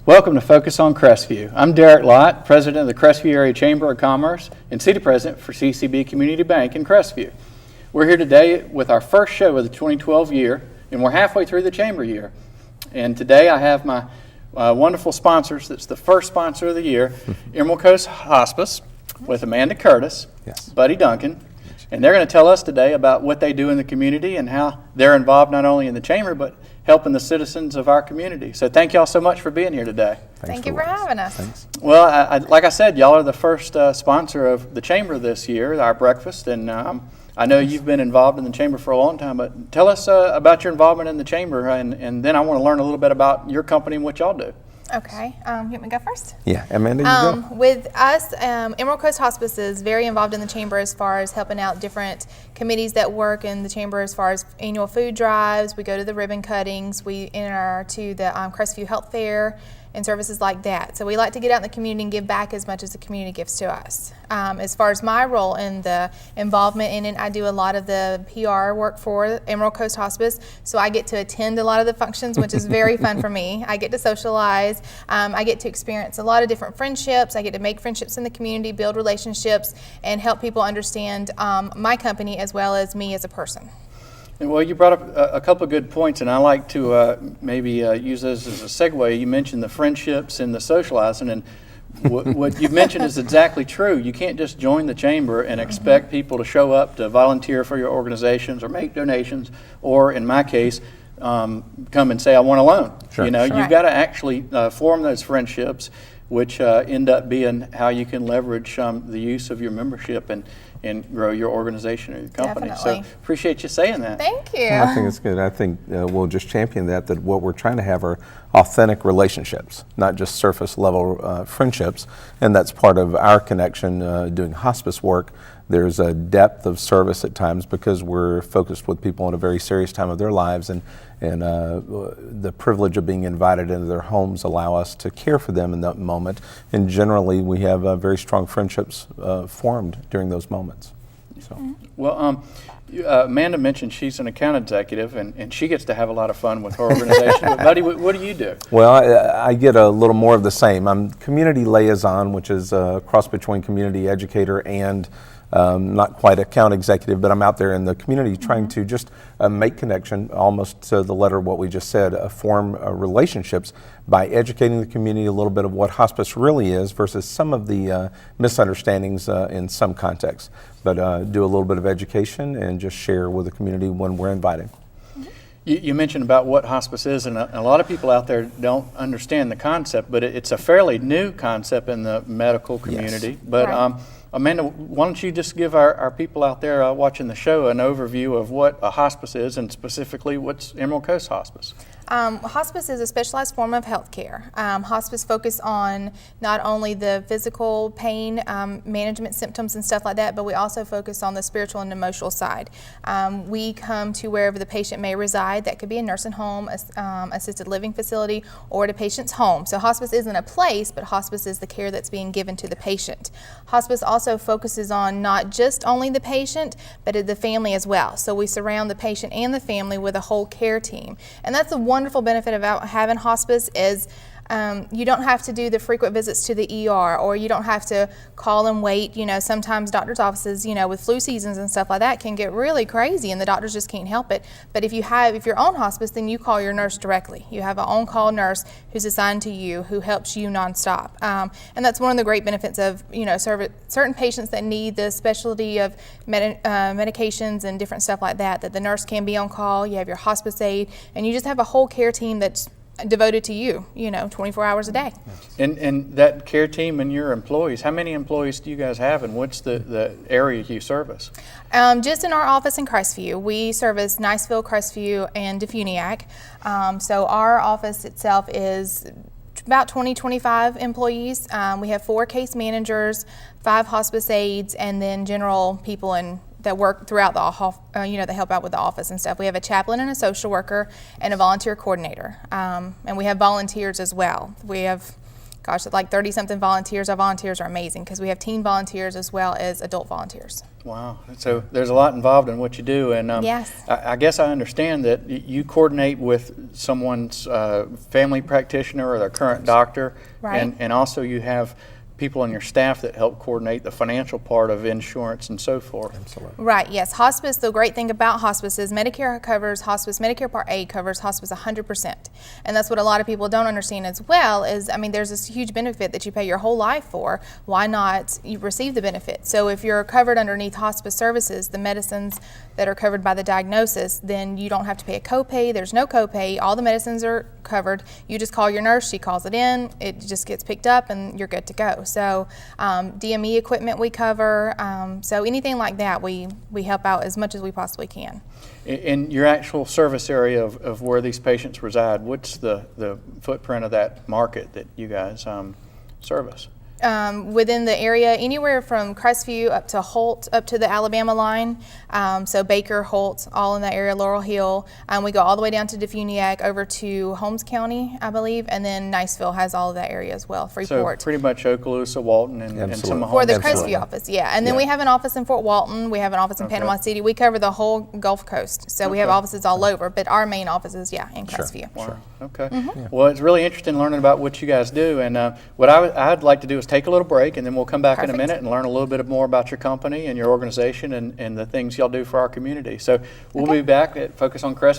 Welcome to Focus on Crestview. I'm Derek Lott, President of the Crestview Area Chamber of Commerce and City President for CCB Community Bank in Crestview. We're here today with our first show of the 2012 year, and we're halfway through the Chamber year. And today I have my wonderful sponsors. It's the first sponsor of the year, Emerald Coast Hospice, with Amanda Curtis, Buddy Duncan, and they're going to tell us today about what they do in the community and how they're involved not only in the Chamber, but helping the citizens of our community. So thank y'all so much for being here today. Thank you for having us. Thanks. Well, like I said, y'all are the first sponsor of the Chamber this year, our breakfast, and I know you've been involved in the Chamber for a long time, but tell us about your involvement in the Chamber, and then I want to learn a little bit about your company and what y'all do. Okay, you want me to go first? Yeah, Amanda, you go. With us, Emerald Coast Hospice is very involved in the Chamber as far as helping out different committees that work in the Chamber as far as annual food drives. We go to the ribbon cuttings. We enter to the Crestview Health Fair and services like that. So we like to get out in the community and give back as much as the community gives to us. As far as my role in the involvement in it, I do a lot of the PR work for Emerald Coast Hospice, so I get to attend a lot of the functions, which is very fun for me. I get to socialize. I get to experience a lot of different friendships. I get to make friendships in the community, build relationships, and help people understand my company as well as me as a person. Well, you brought up a couple of good points, and I like to maybe use those as a segue. You mentioned the friendships and the socializing, and what you've mentioned is exactly true. You can't just join the Chamber and expect people to show up to volunteer for your organizations or make donations, or in my case, come and say, I want a loan. Sure. You know, Sure. You've got to actually form those friendships, which end up being how you can leverage the use of your membership and grow your organization or your company. Definitely. So appreciate you saying that. Thank you. I think it's good. I think we'll just champion that what we're trying to have are authentic relationships, not just surface level friendships. And that's part of our connection doing hospice work. There's a depth of service at times because we're focused with people in a very serious time of their lives, and the privilege of being invited into their homes allow us to care for them in that moment. And generally, we have very strong friendships formed during those moments. So. Well, Amanda mentioned she's an account executive, and she gets to have a lot of fun with her organization. But Buddy, what do you do? Well, I get a little more of the same. I'm community liaison, which is a cross between community educator and not quite account executive, but I'm out there in the community trying to just make connection, almost to the letter of what we just said, form relationships by educating the community a little bit of what hospice really is versus some of the misunderstandings in some contexts. But do a little bit of education and just share with the community when we're invited. You mentioned about what hospice is, and a lot of people out there don't understand the concept, but it's a fairly new concept in the medical community. Yes. But Right. Amanda, why don't you just give our people out there watching the show an overview of what a hospice is, and specifically what's Emerald Coast Hospice? Hospice is a specialized form of health care. Hospice focuses on not only the physical pain management symptoms and stuff like that, but we also focus on the spiritual and emotional side. We come to wherever the patient may reside. That could be a nursing home, assisted living facility, or at a patient's home. So hospice isn't a place, but hospice is the care that's being given to the patient. Hospice also focuses on not just only the patient, but the family as well. So we surround the patient and the family with a whole care team. And that's a wonderful benefit about having hospice is you don't have to do the frequent visits to the ER, or you don't have to call and wait. You know, sometimes doctors' offices, you know, with flu seasons and stuff like that can get really crazy and the doctors just can't help it. But if you're on hospice, then you call your nurse directly. You have an on-call nurse who's assigned to you who helps you nonstop. And that's one of the great benefits of, you know, certain patients that need the specialty of medications and different stuff like that, that the nurse can be on call. You have your hospice aide, and you just have a whole care team that's devoted to you, you know, 24 hours a day. And that care team and your employees, how many employees do you guys have, and what's the area you service? Just in our office in Crestview, we service Niceville, Crestview, and Defuniak. So our office itself is about 20-25 employees. We have 4 case managers, 5 hospice aides, and then general people that work throughout the that help out with the office and stuff. We have a chaplain and a social worker and a volunteer coordinator. And we have volunteers as well. We have, like 30-something volunteers. Our volunteers are amazing because we have teen volunteers as well as adult volunteers. Wow. So there's a lot involved in what you do. And Yes. I guess I understand that you coordinate with someone's family practitioner or their current doctor. Right. And also you have people on your staff that help coordinate the financial part of insurance and so forth. Absolutely. Right, yes. Hospice, the great thing about hospice is Medicare covers hospice, Medicare Part A covers hospice 100%. And that's what a lot of people don't understand as well is, I mean, there's this huge benefit that you pay your whole life for. Why not you receive the benefit? So if you're covered underneath hospice services, the medicines that are covered by the diagnosis, then you don't have to pay a copay. There's no copay. All the medicines are covered. You just call your nurse, she calls it in, it just gets picked up and you're good to go. So DME equipment we cover, so anything like that we help out as much as we possibly can. In your actual service area of where these patients reside, what's the footprint of that market that you guys service? Within the area, anywhere from Crestview up to Holt, up to the Alabama line. So Baker, Holt, all in that area, Laurel Hill. We go all the way down to Defuniak, over to Holmes County, I believe, and then Niceville has all of that area as well, Freeport. So pretty much Okaloosa, Walton, and some Absolutely. of For the Absolutely. Crestview office, yeah. And then we have an office in Fort Walton. We have an office in Okay. Panama City. We cover the whole Gulf Coast. So we have Okay. offices all over, but our main office is, yeah, in Crestview. Wow. Okay. Mm-hmm. Well, it's really interesting learning about what you guys do, and what I'd like to do is take a little break, and then we'll come back in a Perfect. minute and learn a little bit more about your company and your organization and the things y'all do for our community. So we'll Okay. be back at Focus on Crestview